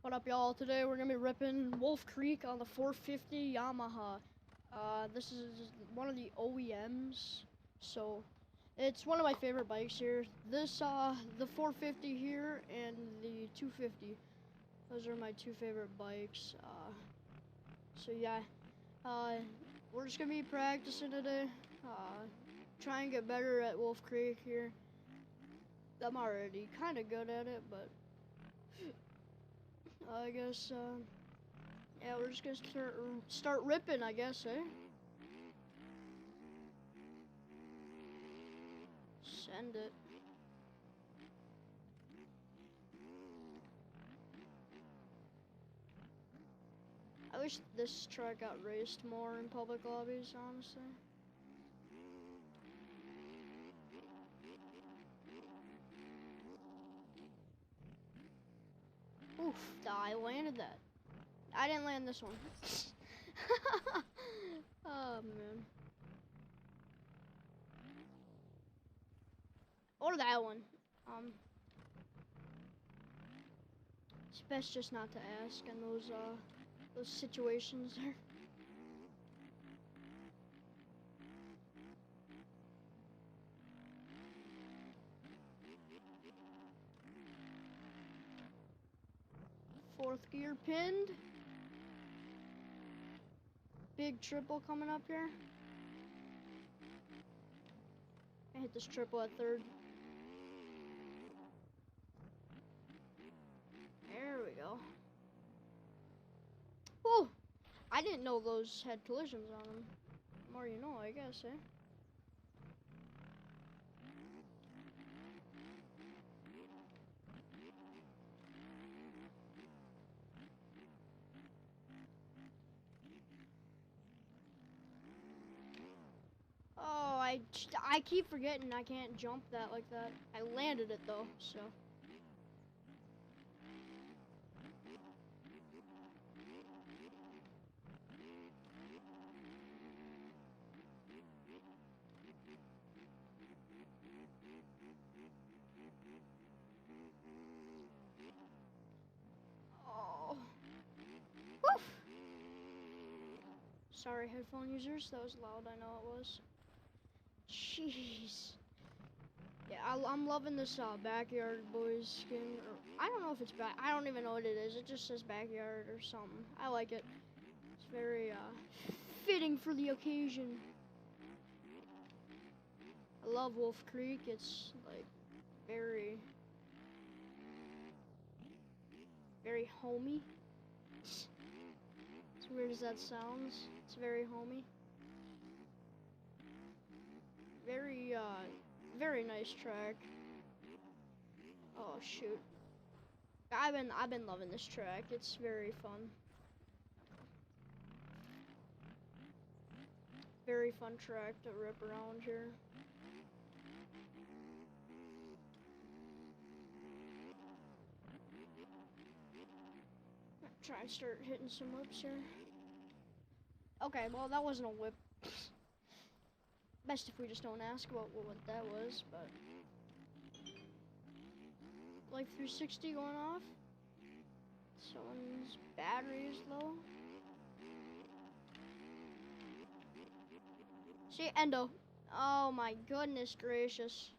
What up, y'all? Today we're gonna be ripping Wolf Creek on the 450 Yamaha. This is one of the OEMs, so it's one of my favorite bikes here. This, the 450 here and the 250. Those are my two favorite bikes. So yeah, we're just gonna be practicing today. Try and get better at Wolf Creek here. I'm already kind of good at it, but I guess, yeah, we're just gonna start ripping, I guess, eh? Send it. I wish this track got raced more in public lobbies, honestly. Oof, I landed that. I didn't land this one. Oh, man. Or that one. It's best just not to ask in those situations there. Fourth gear pinned. Big triple coming up here. I hit this triple at third. There we go. Oh, I didn't know those had collisions on them. The more you know, I guess, eh? Oh, I keep forgetting I can't jump that like that. I landed it though, so. Oh. Woof. Sorry, headphone users. That was loud. I know it was. Jeez. Yeah, I'm loving this Backyard Boys skin. Or, I don't know if it's back. I don't even know what it is. It just says Backyard or something. I like it. It's very fitting for the occasion. I love Wolf Creek. It's like very homey. As weird as that sounds, it's very homey. Very nice track. Oh shoot. I've been loving this track. It's very fun. Very fun track to rip around here. Try and start hitting some whips here. Okay, well that wasn't a whip. Best if we just don't ask about what that was, but like 360 going off. Someone's battery is low. See, endo. Oh my goodness gracious.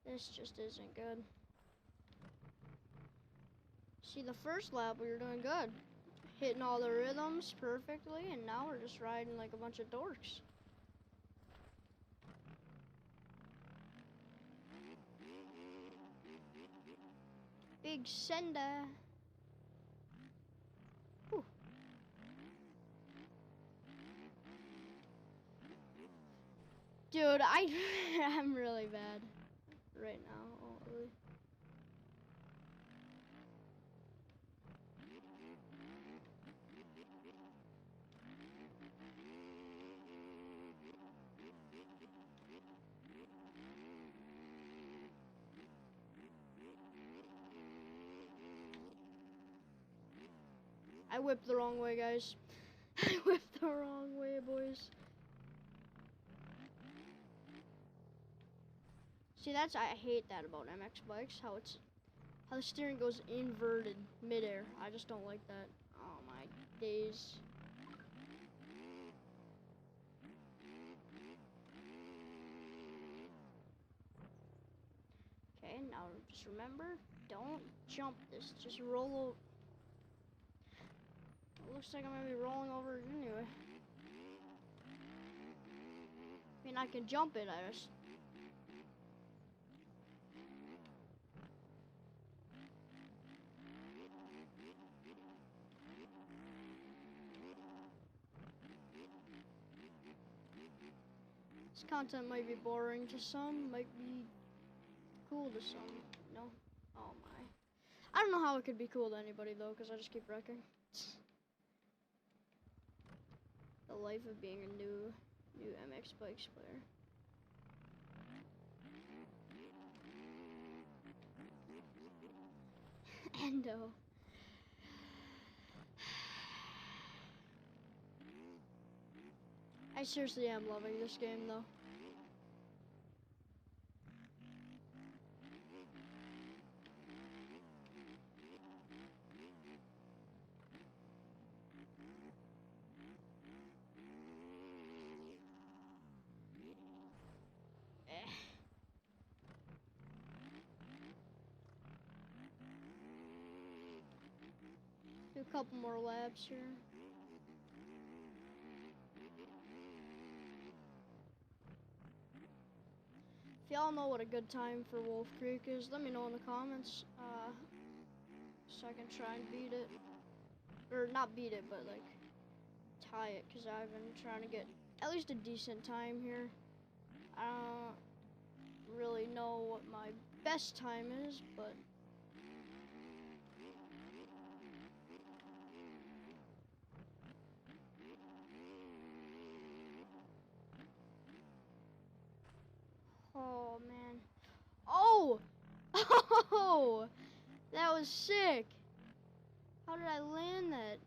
This just isn't good. See, the first lap we were doing good. Hitting all the rhythms perfectly, and now we're just riding like a bunch of dorks. Big sender. Whew. Dude, I'm really bad right now. Oh, really. I whipped the wrong way, guys. I whipped the wrong way, boys. See, I hate that about MX bikes, how it's how the steering goes inverted midair. I just don't like that. Oh my days. Okay, now just remember, don't jump this. Just roll over. It looks like I'm gonna be rolling over it anyway. I mean, I can jump it, I just... This content might be boring to some, might be cool to some, you know? Oh my. I don't know how it could be cool to anybody though, because I just keep wrecking. The life of being a new MX Bikes player. Endo. I seriously am loving this game though. Do a couple more laps here. If y'all know what a good time for Wolf Creek is, let me know in the comments, so I can try and beat it. Or not beat it, but like tie it, because I've been trying to get at least a decent time here. I don't really know what my best time is, but oh man. Oh! Oh! That was sick! How did I land that?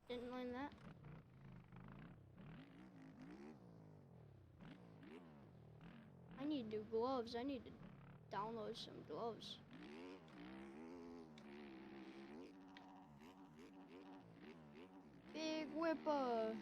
Didn't land that. I need new gloves. I need to download some gloves. Big whipper.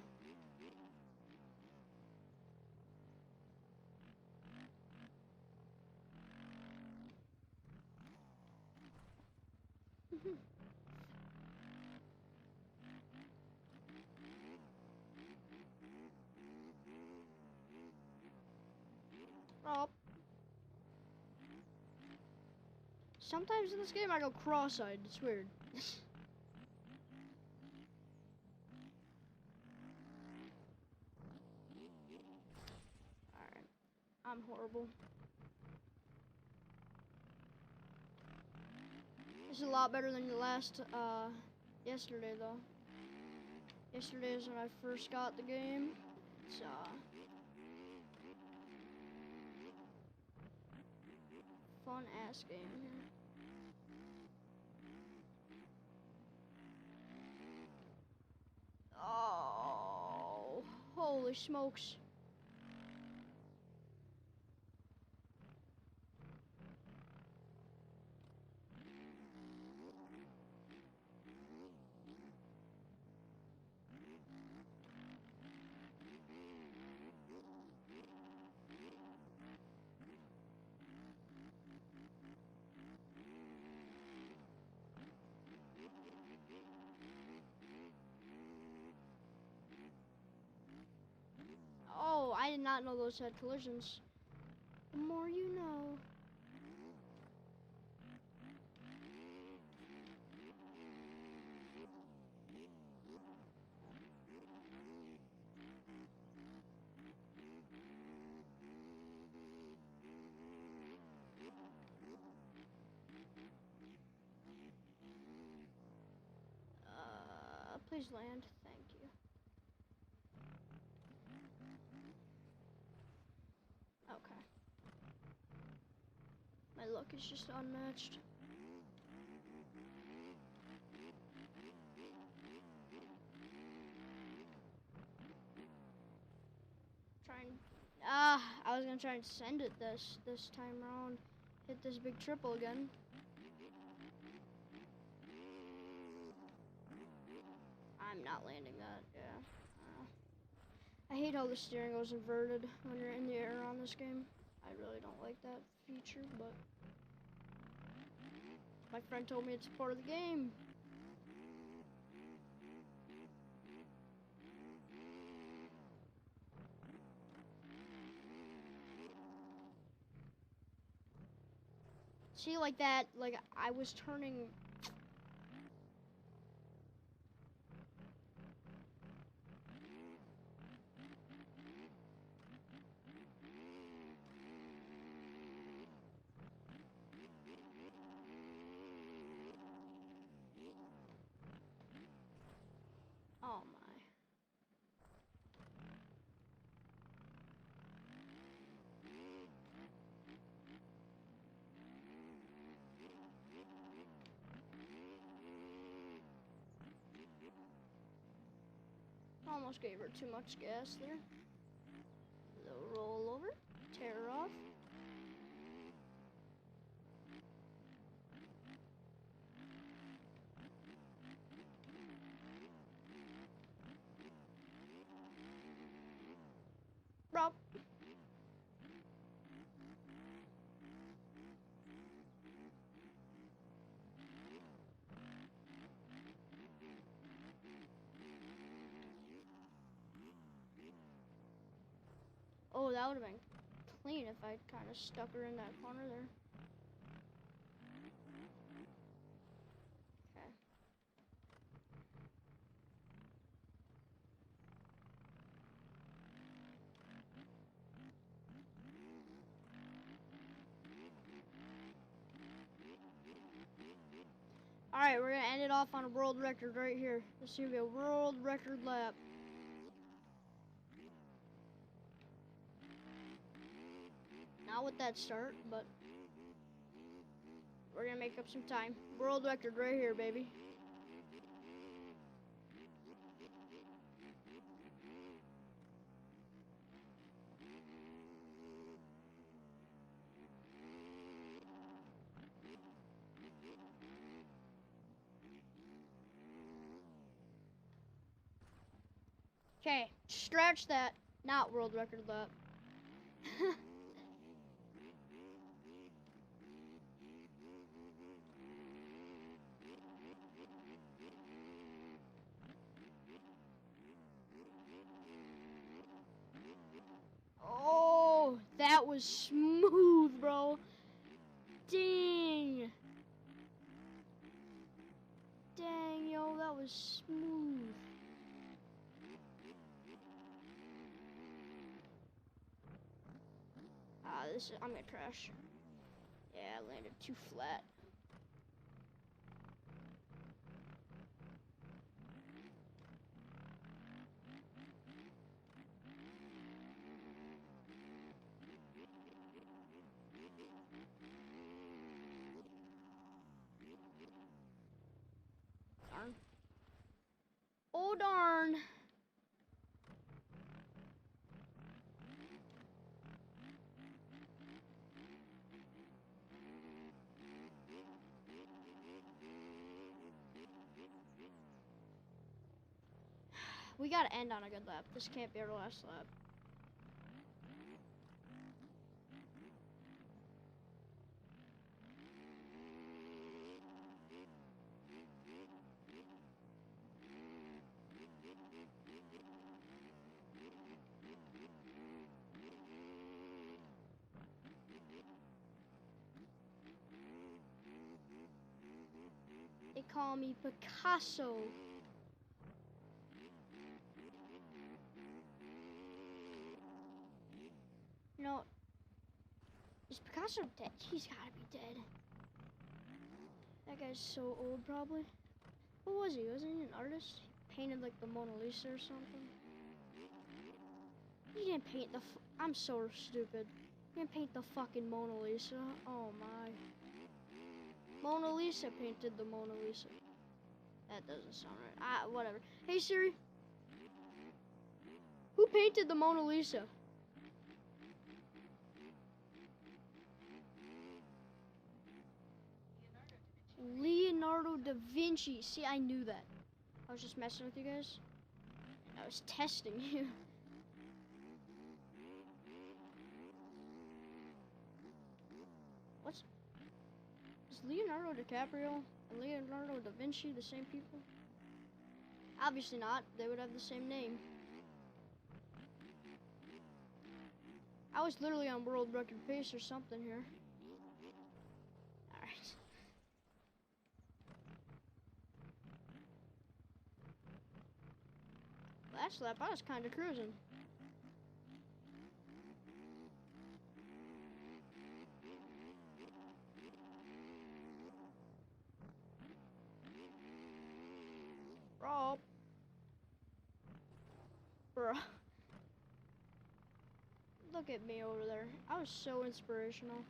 Oh. Sometimes in this game I go cross-eyed. It's weird. Alright. I'm horrible. This is a lot better than the last, yesterday though. Yesterday is when I first got the game. It's, fun ass game here. Oh, holy smokes. Oh, I did not know those had collisions. The more you know. Please land. Thank you. Okay. My luck is just unmatched. I was gonna try and send it this time around. Hit this big triple again. I'm not landing that, yeah. I hate how the steering goes inverted when you're in the air on this game. I really don't like that feature, but my friend told me it's part of the game. See, like that, like I was turning. Oh my. Almost gave her too much gas there. Little roll over, tear her off. Rob. Oh, that would have been clean if I kind of stuck her in that corner there. Okay. Alright, we're gonna end it off on a world record right here. This is gonna be a world record lap. Not with that start, but we're gonna make up some time. World record right here, baby. Okay, stretch that. Not world record lap. Oh, that was smooth, bro. Dang. Dang, yo, that was smooth. I'm gonna crash. Yeah, I landed too flat. Darn. Oh, darn. We gotta end on a good lap. This can't be our last lap. They call me Picasso. No. Is Picasso dead? He's gotta be dead. That guy's so old, probably. What was he? Wasn't he an artist? He painted like the Mona Lisa or something. He didn't paint the. I'm so stupid. He didn't paint the fucking Mona Lisa. Oh my. Mona Lisa painted the Mona Lisa. That doesn't sound right. Whatever. Hey Siri. Who painted the Mona Lisa? Leonardo da Vinci. See, I knew that. I was just messing with you guys. I was testing you. What's... Is Leonardo DiCaprio and Leonardo da Vinci the same people? Obviously not. They would have the same name. I was literally on world record pace or something here. Alright. Last lap, I was kind of cruising. Bro. Bruh. Look at me over there. I was so inspirational.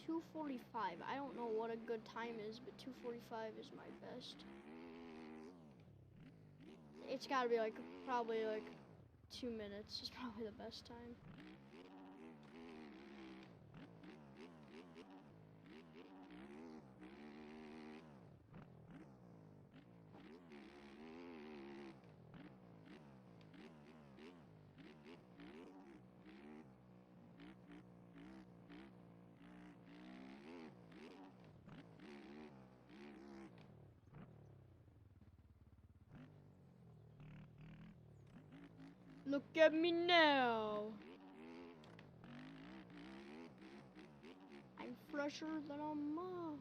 2:45. I don't know what a good time is, but 2:45 is my best. It's gotta be like, probably like 2 minutes is probably the best time. Look at me now. I'm fresher than a mug.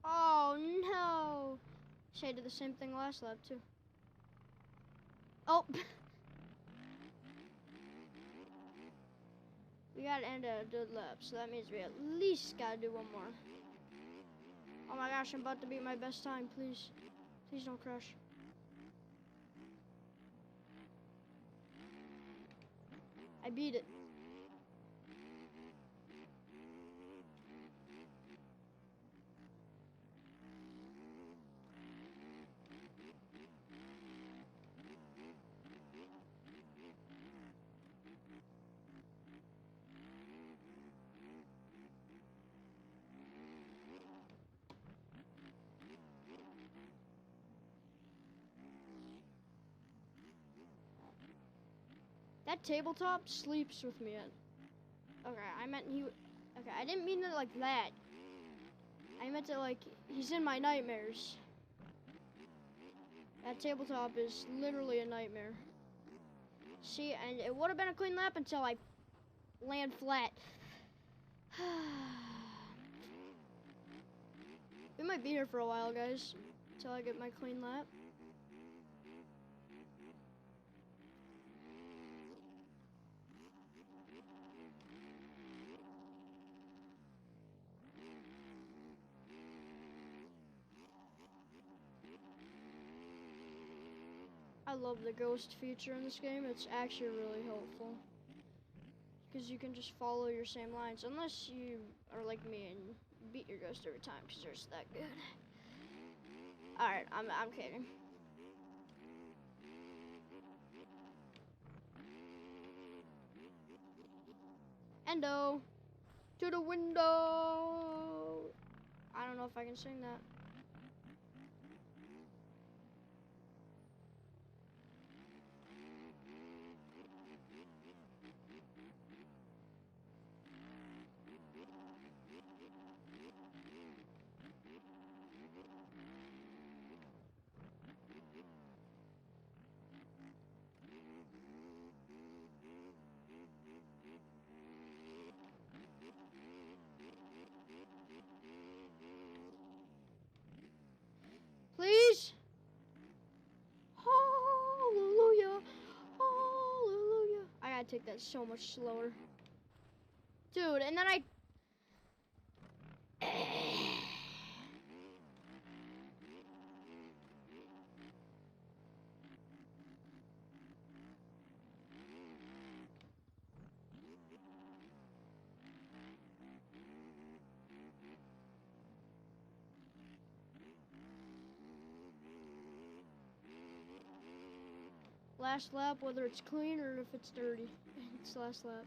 Oh no! Should I did the same thing last lap too. Oh! We gotta end at a good lap, so that means we at least gotta do one more. Oh my gosh, I'm about to beat my best time, please. Please don't crash. I beat it. That tabletop sleeps with me. Okay, I meant he. Okay, I didn't mean it like that. I meant it like he's in my nightmares. That tabletop is literally a nightmare. See, and it would have been a clean lap until I land flat. We might be here for a while, guys, until I get my clean lap. I love the ghost feature in this game. It's actually really helpful. Because you can just follow your same lines. Unless you are like me and beat your ghost every time because they're just that good. Alright, I'm kidding. Endo! To the window! I don't know if I can sing that. Please? Hallelujah. Hallelujah. I gotta take that so much slower. Dude, and then I... Last lap, whether it's clean or if it's dirty. It's last lap.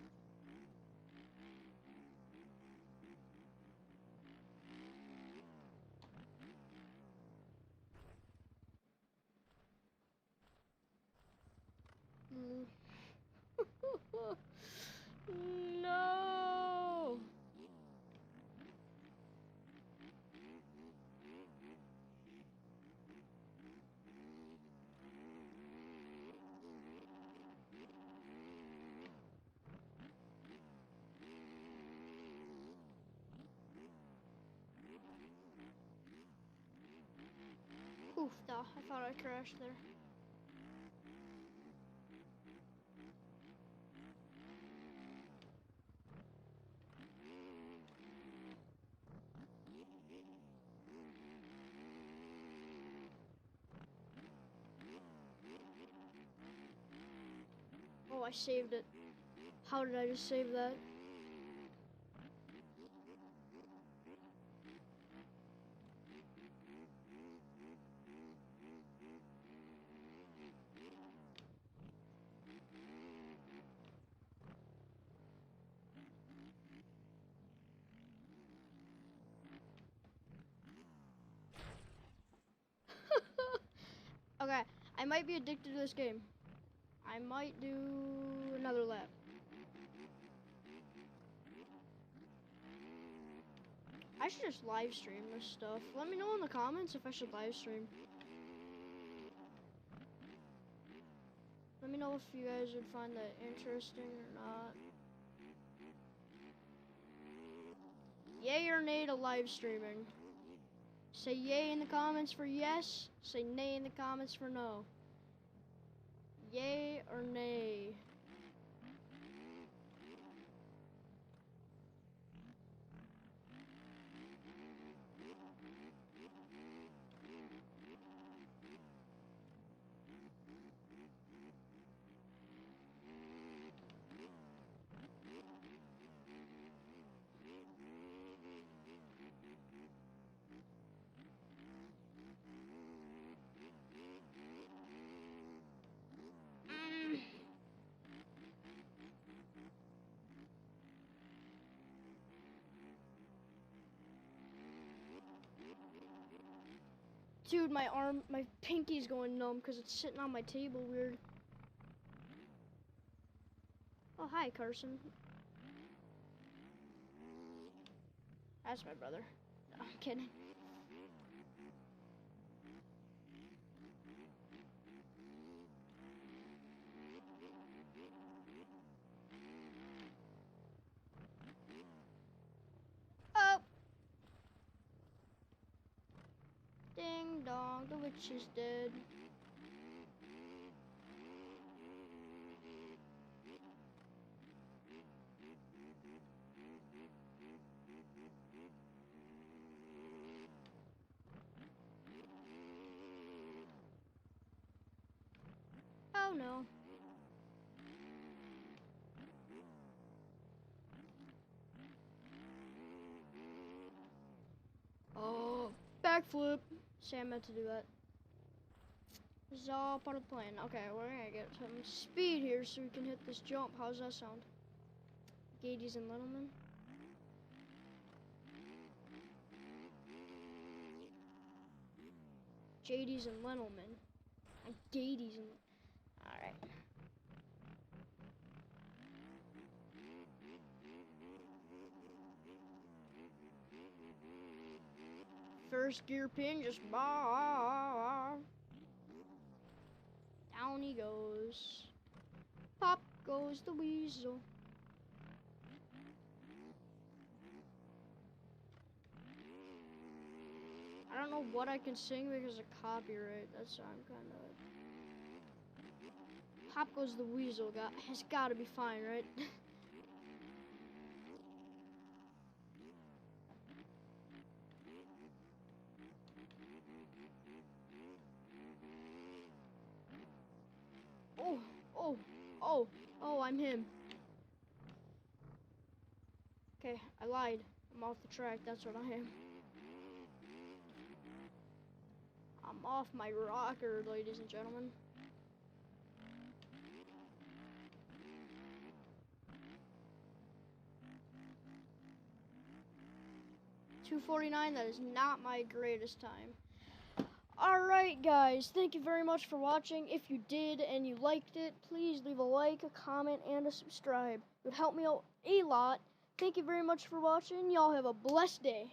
No! Oof, I thought I crashed there. Oh, I saved it. How did I just save that? Okay, I might be addicted to this game. I might do another lap. I should just live stream this stuff. Let me know in the comments if I should live stream. Let me know if you guys would find that interesting or not. Yay or nay to live streaming? Say yay in the comments for yes. Say nay in the comments for no. Yay or nay? Dude, my pinky's going numb because it's sitting on my table weird. Oh, hi, Carson. That's my brother. No, I'm kidding. Oh! Ding dong, the witch is dead. Oh no. Oh, backflip. Say I meant to do that. This is all part of the plan. Okay, we're gonna get some speed here so we can hit this jump. How's that sound? Gaties and Littleman. JD's and Littleman. And Gaties and... Alright. First gear pin, just bar. Down he goes. Pop goes the weasel. I don't know what I can sing because of copyright. That's why I'm kind of... Pop goes the weasel. Has got to be fine, right? Oh, I'm him. Okay, I lied. I'm off the track, that's what I am. I'm off my rocker, ladies and gentlemen. 2:49. That is not my greatest time. Alright guys, thank you very much for watching. If you did and you liked it, please leave a like, a comment, and a subscribe. It would help me out a lot. Thank you very much for watching. Y'all have a blessed day.